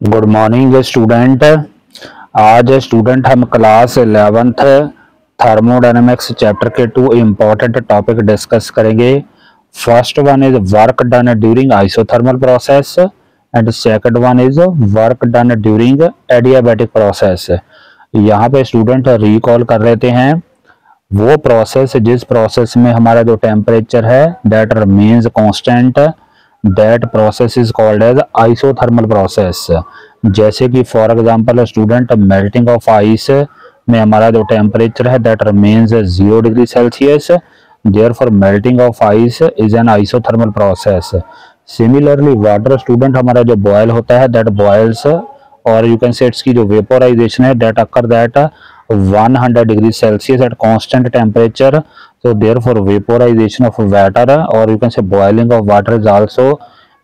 Good morning student. आज student हम class 11th thermodynamics chapter के 2 इम्पोर्टेंट टॉपिक डिस्कस करेंगे। First one is work done during isothermal process and second one is work done during adiabatic process. यहाँ पे student recall कर लेते हैं वो प्रोसेस जिस प्रोसेस में हमारा जो टेम्परेचर है that remains constant, that process is called as isothermal process. जैसे कि for example student melting of ice में हमारा जो टेम्परेचर है that remains 0 degree Celsius, therefore melting of ice is an isothermal process. Similarly water student हमारा जो boil होता है दैट बॉयल्स और यू कैन से इट्स की जो वेपोराइजेशन है that occur that 100 degree Celsius at constant temperature, so therefore vaporization of water or you can say boiling of water is also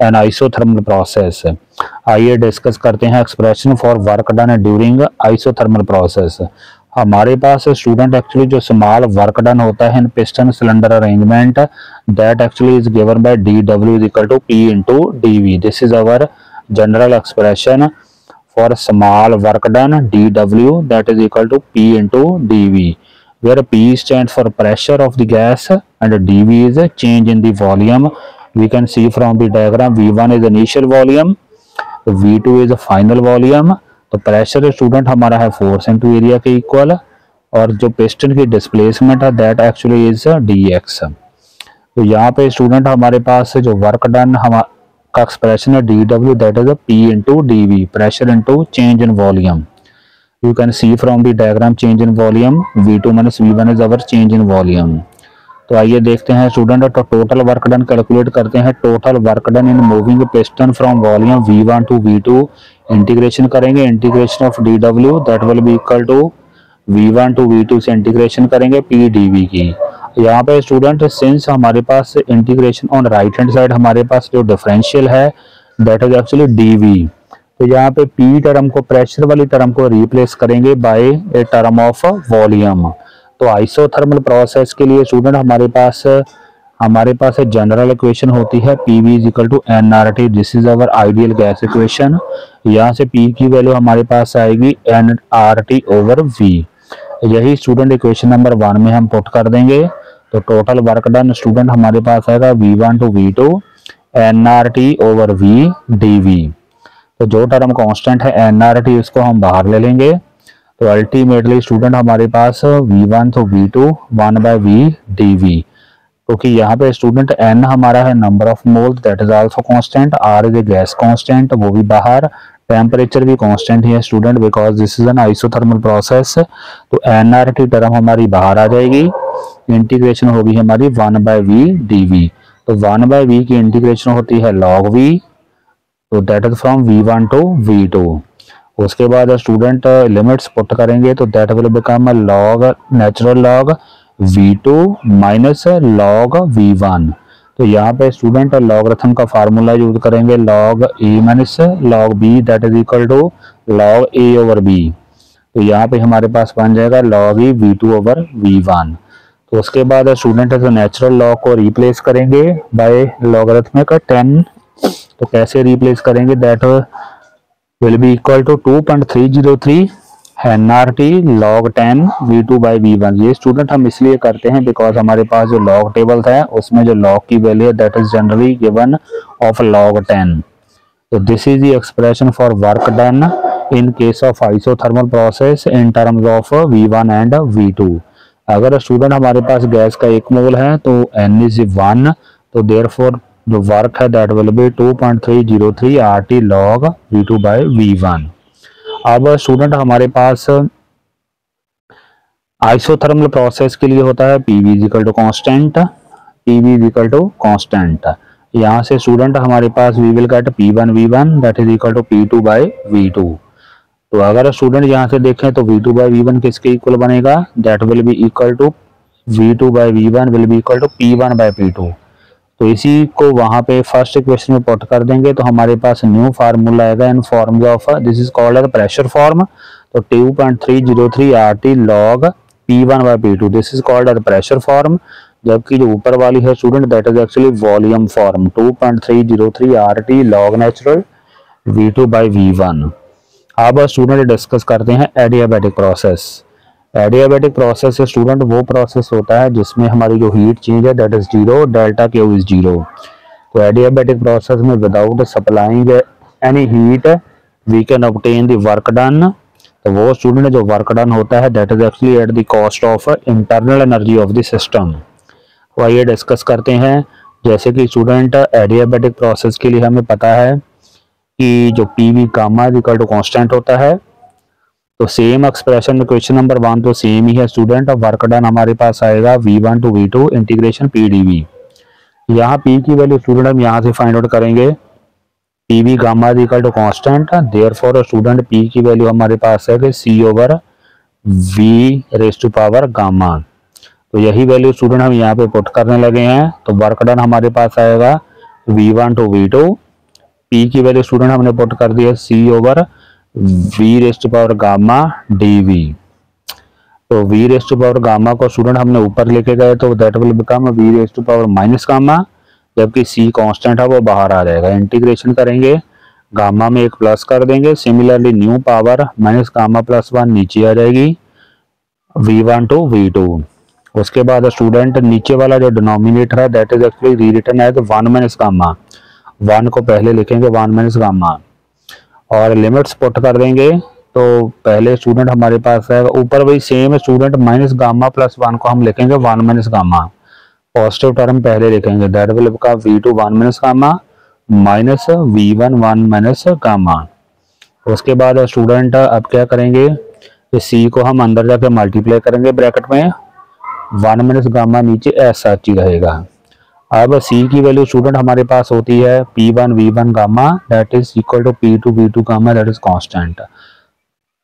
an isothermal process। आइए discuss करते हैं expression for work done during isothermal process. हमारे पास student actually जो small work done होता है in piston cylinder arrangement that actually is given by dW is equal to P into dV। This is our general expression for small work done dW that is equal to P into dV, where P stands for pressure of the gas and dV is a change in the volume। We can see from the diagram V1 is initial volume, V2 is final volume। तो pressure student हमारा है force into area के equal और जो piston की displacement है that actually is dx। तो यहाँ पे स्टूडेंट हमारे पास जो वर्क डन हम का एक्सप्रेशन है dW that is P into dV, pressure into change in volume. You can see from the diagram change in volume, V2 minus V1 is our change in volume। तो आइए देखते हैं student तो total work done calculate करते हैं। Total work done in moving piston from volume V1 to V2 integration करेंगे, integration of dW that will be equal to V1 to V2 से integration करेंगे P dV की। यहाँ पे student since हमारे पास integration on right hand side हमारे पास जो डिफरेंशियल है दैट इज एक्चुअली dV, तो यहाँ पे P टर्म को प्रेशर वाली टर्म को रिप्लेस करेंगे by a term of volume. तो आइसोथर्मल प्रोसेस के लिए स्टूडेंट हमारे पास जनरल इक्वेशन होती है PV is equal to nRT। This is our ideal gas equation. यहाँ से P की वैल्यू हमारे पास आएगी nRT ओवर V। यही स्टूडेंट इक्वेशन नंबर 1 में हम पुट कर देंगे। तो टोटल वर्क डन स्टूडेंट हमारे पास आएगा V1 to V2 nRT over V dV। तो जो टर्म कांस्टेंट है nRT उसको हम बाहर ले लेंगे। तो अल्टीमेटली स्टूडेंट हमारे पास V1 तो V2 1 बाय V dV, क्योंकि यहाँ पे स्टूडेंट n हमारा है number of mole that is also constant, R is a gas constant वो भी बाहर, टेम्परेचर भी कांस्टेंट ही है student because this is an isothermal process. तो nRT टर्म हमारी बाहर आ जाएगी, इंटीग्रेशन होगी हमारी 1 बाय V dV। तो 1 बाय V की इंटीग्रेशन होती है log V, तो that is from V1 to V2। उसके बाद स्टूडेंट लिमिट्स पुट करेंगे तो that will become log natural log V2 minus log V1। तो यहाँ पे स्टूडेंट लॉगरिथम का फार्मूला यूज करेंगे log A minus log B that is equal to log A over B। तो यहाँ पे हमारे पास बन जाएगा log E V2 over V1। तो उसके बाद स्टूडेंट नेचुरल लॉग को रिप्लेस करेंगे बाय लॉगरिथमिक 10। तो कैसे रिप्लेस करेंगे that will be equal to 2.303 nRT log 10 V2 by V1। ये स्टूडेंट हम इसलिए करते हैं बिकॉज हमारे पास जो लॉग टेबल है उसमें जो लॉग की वैल्यू है that is generally given of log 10। तो this is the expression for work done in case of isothermal process in terms of V1 and V2। अगर स्टूडेंट हमारे पास गैस का 1 मोल है तो n इज 1, तो देयरफॉर जो वर्क है that will be 2.303 RT log V2 by V1। अब student हमारे पास आइसोथर्मल प्रोसेस के लिए होता है PV is equal to constant, PV is equal to constant. यहाँ से स्टूडेंट हमारे पास we will get P1 V1 that is equal to P2 by V2। तो अगर स्टूडेंट यहाँ से देखें तो V2 बाय V1 किसके इक्वल बनेगा that will be equal to V2 by V1 will be equal to P1 by P2। तो इसी को वहां पे फर्स्ट इक्वेशन में पुट कर देंगे तो हमारे पास न्यू फार्मूला आएगा in form of this is called as pressure form. तो 2.303 RT log P1 by P2 this is called as pressure form. जबकि जो ऊपर वाली है student that is actually volume form 2.303 RT log natural V2 by V1। अब student discuss करते हैं adiabatic process. Adiabatic process से स्टूडेंट वो प्रोसेस होता है जिसमें हमारी जो हीट चेंज है that is zero, delta Q is zero. तो एडियाबैटिक प्रोसेस में without supplying any heat we can obtain the work done. तो वो स्टूडेंट जो वर्क डन होता है that is actually at the cost of internal energy of the system. तो आइए discuss करते हैं। जैसे कि स्टूडेंट एडियाबैटिक प्रोसेस के लिए हमें पता है कि जो P V gamma equal to constant होता है, तो सेम एक्सप्रेशन में क्वेश्चन नंबर 1 तो सेम ही है स्टूडेंट। वर्क डन हमारे पास आएगा V1 to V2 integration P D V. यहाँ पी की वैल्यू स्टूडेंट हम यहाँ से फाइंड आउट करेंगे, P V gamma equal to constant, therefore student P की वैल्यू हमारे पास है कि C over V raise to power gamma. तो यही वैल्यू स्टूडेंट हम यहाँ पे पुट करने लगे हैं। तो वर्क डन हमारे पास आएगा V1 टू V2, पी की वैल्यू स्टूडेंट हमने पुट कर दी है C over V raise to power gamma D V. तो V raise to power gamma को स्टूडेंट हमने ऊपर लेके गए तो that will become V raise to power minus gamma, जबकि सी कांस्टेंट है वो बाहर आ जाएगा। इंटीग्रेशन करेंगे, गामा में एक प्लस कर देंगे, similarly new power minus gamma plus 1 नीचे आ जाएगी V1 टू V2। उसके बाद स्टूडेंट नीचे वाला जो डिनोमिनेटर है that is actually rewritten as 1 minus gamma. 1 को पहले लिखेंगे 1 माइनस गामा और लिमिट्स पुट कर देंगे। तो पहले स्टूडेंट हमारे पास है ऊपर वही same student minus gamma plus 1 को हम लिखेंगे 1 माइनस गामा। पॉजिटिव टर्म पहले लिखेंगे that will become V2 1 minus gamma minus V1 1 minus gamma. उसके बाद स्टूडेंट अब क्या करेंगे, सी को हम अंदर जाके मल्टीप्लाई करेंगे ब्रैकेट में, 1 माइनस गामा नीचे ऐसा ही रहेगा। अब सी की वैल्यू स्टूडेंट हमारे पास होती है P1 V1 gamma that is equal to P2 V2 gamma that is constant.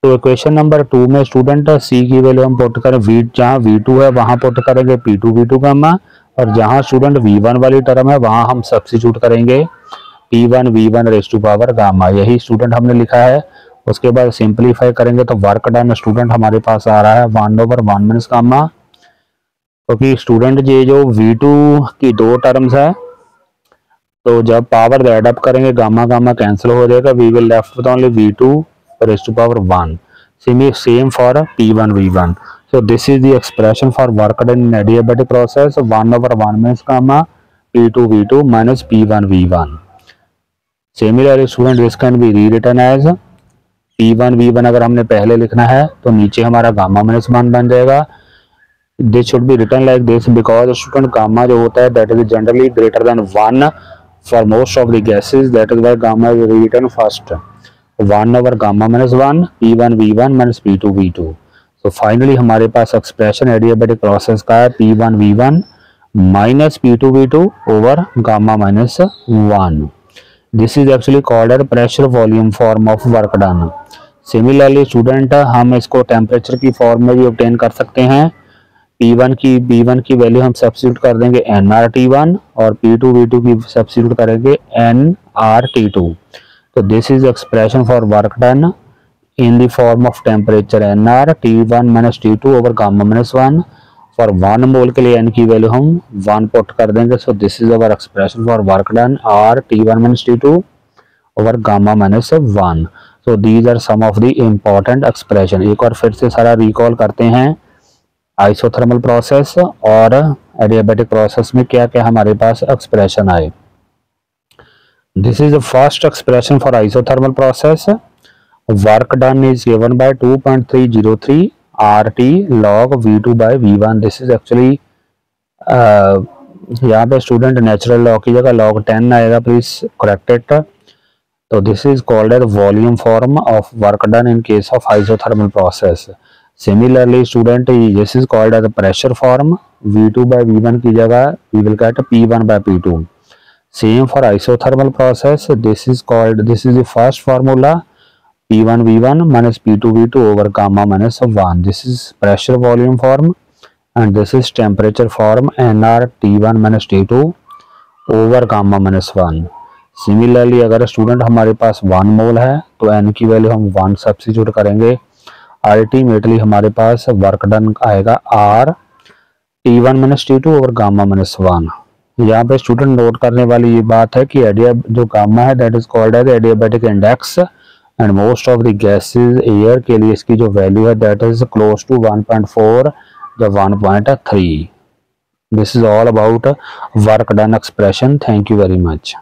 तो इक्वेशन नंबर 2 में स्टूडेंट सी की वैल्यू हम पुट करें जहाँ V2 है वहां पुट करेंगे P2 V2 गामा, और जहां स्टूडेंट V1 वाली टर्म है वहां हम सब्स्टिट्यूट करेंगे P1 V1 raise to power gamma. यही स्टूडेंट हमने लिखा है। उसके बाद सिंप्लीफाई करेंगे तो वर्क डन स्टूडेंट हमारे पास आ रहा है 1 ओवर 1 माइनस गामा, क्योंकि स्टूडेंट ये जो V2 की दो टर्म्स है तो जब पावर ऐड अप करेंगे गामा गामा कैंसिल हो जाएगा, we will left with only V2 raised to power 1. Same for P1 V1. So this is the expression for work done in adiabatic process 1 over 1 minus gamma P2 V2 minus P1 V1. Similarly student this can be rewritten as P1 V1 अगर हमने पहले लिखना है तो नीचे हमारा gamma minus 1 बन जाएगा। This should be written like this because student gamma जो होता है that is generally greater than 1 for most of the gases, that is why gamma is written first. 1 over gamma minus 1 P1 V1 minus P2 V2। तो finally हमारे पास expression adiabatic process का है P1 V1 minus P2 V2 over gamma minus 1। This is actually called as pressure volume form of work done. Similarly student हम इसको temperature की form में भी obtain कर सकते हैं। P1 की वैल्यू हम सब्स्टिट्यूट कर देंगे nRT1 और P2 V2 की सब्स्टिट्यूट करेंगे nRT2। So this is expression for work done in the form of temperature nR T1 minus T2 over gamma minus 1। For 1 मोल के लिए n की वैल्यू हम 1 पुट कर देंगे। So this is our expression for work done R T1 minus T2 over gamma minus 1। So these are some of the important expression। एक और फिर से सारा रिकॉल करते हैं आइसोथर्मल प्रोसेस और एडियाबैटिक प्रोसेस में क्या क्या हमारे पास एक्सप्रेशन आए। This is the first expression for isothermal process. Work done is given by 2.303 RT log V2 by V1। This is actually यहाँ पे स्टूडेंट नेचुरल लॉग की जगह log 10 आएगा, प्लीज करेक्ट इट। तो this is called as volume form of work done in case of isothermal process। Similarly student this is called as pressure form, V2 by V1 की जगह we will get P1 by P2। Same for isothermal process, this is the first formula P1 V1 minus P2 V2 over gamma minus 1। This is pressure volume form and this is temperature form nR T1 minus T2 over gamma minus 1। Similarly अगर student हमारे पास 1 मोल है तो n की value हम 1 substitute करेंगे। Ultimately हमारे पास work done आएगा R T1 minus T2 over gamma minus 1। यहाँ पे स्टूडेंट नोट करने वाली ये बात है कि एडिया जो गामा है that is called as adiabatic index, and most of the gases air के लिए इसकी जो वैल्यू है दैट इज क्लोज टू 1.4 या 1.3। This is all about work done expression. Thank you very much.